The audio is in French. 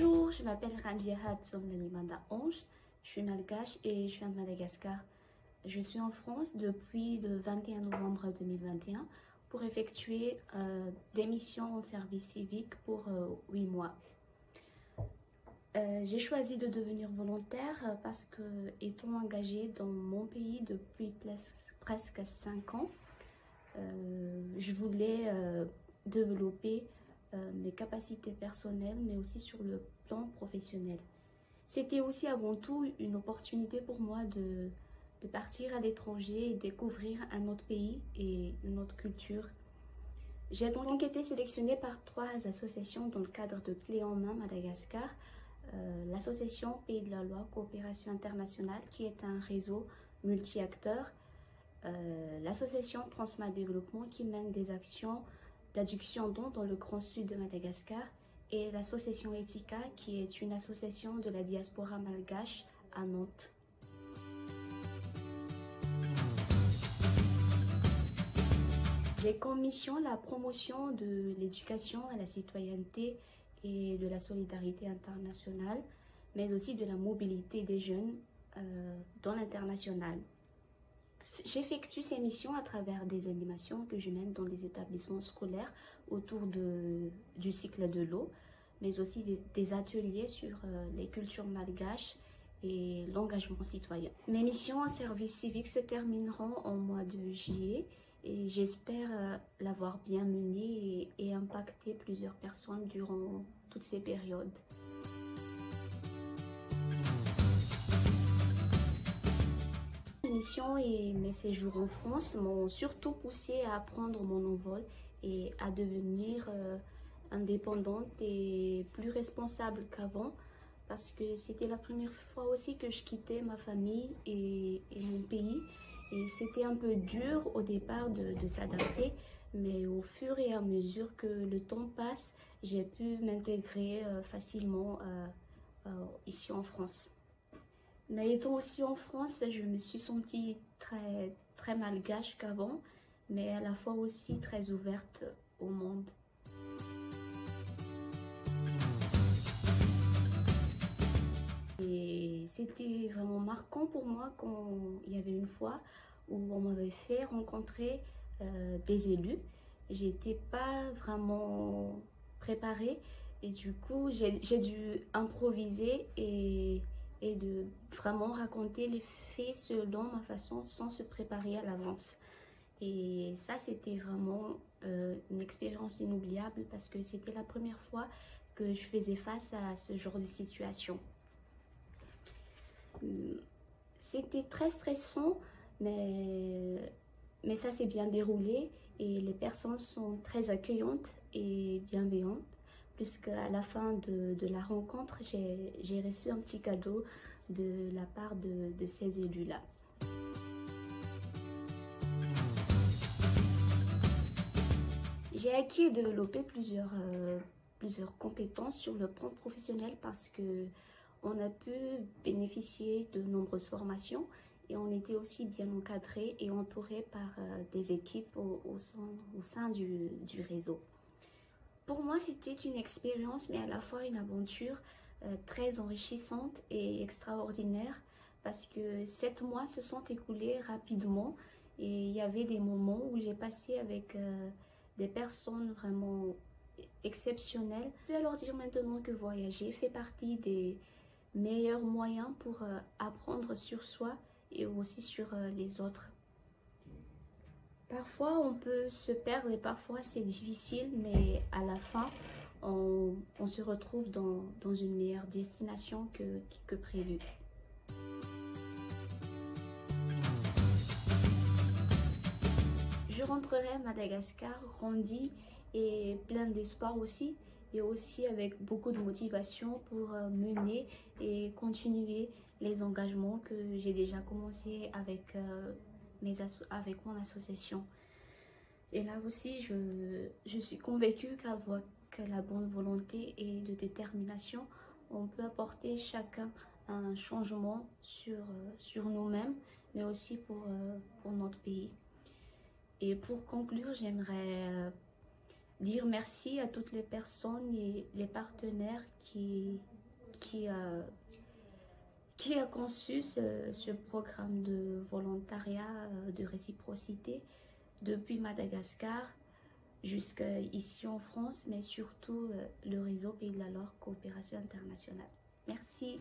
Bonjour, je m'appelle Ranjia Hatzomnalimanda Onge, je suis malgache et je viens de Madagascar. Je suis en France depuis le 21 novembre 2021 pour effectuer des missions en service civique pour 8 mois. J'ai choisi de devenir volontaire parce que, étant engagée dans mon pays depuis presque 5 ans, je voulais développer mes capacités personnelles, mais aussi sur le plan professionnel. C'était aussi avant tout une opportunité pour moi de partir à l'étranger et découvrir un autre pays et une autre culture. J'ai donc été sélectionnée par 3 associations dans le cadre de Clé en main Madagascar. L'association Pays de la Loi Coopération Internationale, qui est un réseau multi-acteurs, l'association Transma Développement, qui mène des actions d'adduction d'eau dans le Grand Sud de Madagascar, et l'association Etika, qui est une association de la diaspora malgache à Nantes. J'ai comme mission la promotion de l'éducation à la citoyenneté et de la solidarité internationale, mais aussi de la mobilité des jeunes dans l'international. J'effectue ces missions à travers des animations que je mène dans les établissements scolaires autour du cycle de l'eau, mais aussi des ateliers sur les cultures malgaches et l'engagement citoyen. Mes missions en service civique se termineront en mois de juillet et j'espère l'avoir bien menée et impacter plusieurs personnes durant toutes ces périodes. Mes missions et mes séjours en France m'ont surtout poussé à prendre mon envol et à devenir indépendante et plus responsable qu'avant, parce que c'était la première fois aussi que je quittais ma famille et mon pays, et c'était un peu dur au départ de s'adapter, mais au fur et à mesure que le temps passe, j'ai pu m'intégrer facilement ici en France. Mais étant aussi en France, je me suis sentie très malgache qu'avant, mais à la fois aussi très ouverte au monde. Et c'était vraiment marquant pour moi quand il y avait une fois où on m'avait fait rencontrer des élus. J'étais pas vraiment préparée et du coup j'ai dû improviser et de vraiment raconter les faits selon ma façon sans se préparer à l'avance. Et ça, c'était vraiment une expérience inoubliable parce que c'était la première fois que je faisais face à ce genre de situation. C'était très stressant, mais ça s'est bien déroulé et les personnes sont très accueillantes et bienveillantes. Puisqu'à la fin de la rencontre, j'ai reçu un petit cadeau de la part de ces élus-là. J'ai acquis et développé plusieurs compétences sur le plan professionnel parce que on a pu bénéficier de nombreuses formations et on était aussi bien encadré et entouré par des équipes au sein du réseau. Pour moi, c'était une expérience, mais à la fois une aventure très enrichissante et extraordinaire parce que 7 mois se sont écoulés rapidement et il y avait des moments où j'ai passé avec des personnes vraiment exceptionnelles. Je peux alors dire maintenant que voyager fait partie des meilleurs moyens pour apprendre sur soi et aussi sur les autres. Parfois on peut se perdre et parfois c'est difficile, mais à la fin on se retrouve dans une meilleure destination que prévu. Je rentrerai à Madagascar grandi et plein d'espoir aussi, et aussi avec beaucoup de motivation pour mener et continuer les engagements que j'ai déjà commencé avec mon association. Et là aussi, je suis convaincue qu'avec la bonne volonté et de détermination, on peut apporter chacun un changement sur nous-mêmes, mais aussi pour notre pays. Et pour conclure, j'aimerais dire merci à toutes les personnes et les partenaires qui, euh, qui a conçu ce programme de volontariat de réciprocité depuis Madagascar jusqu'ici en France, mais surtout le réseau Pays de la Loire Coopération Internationale. Merci.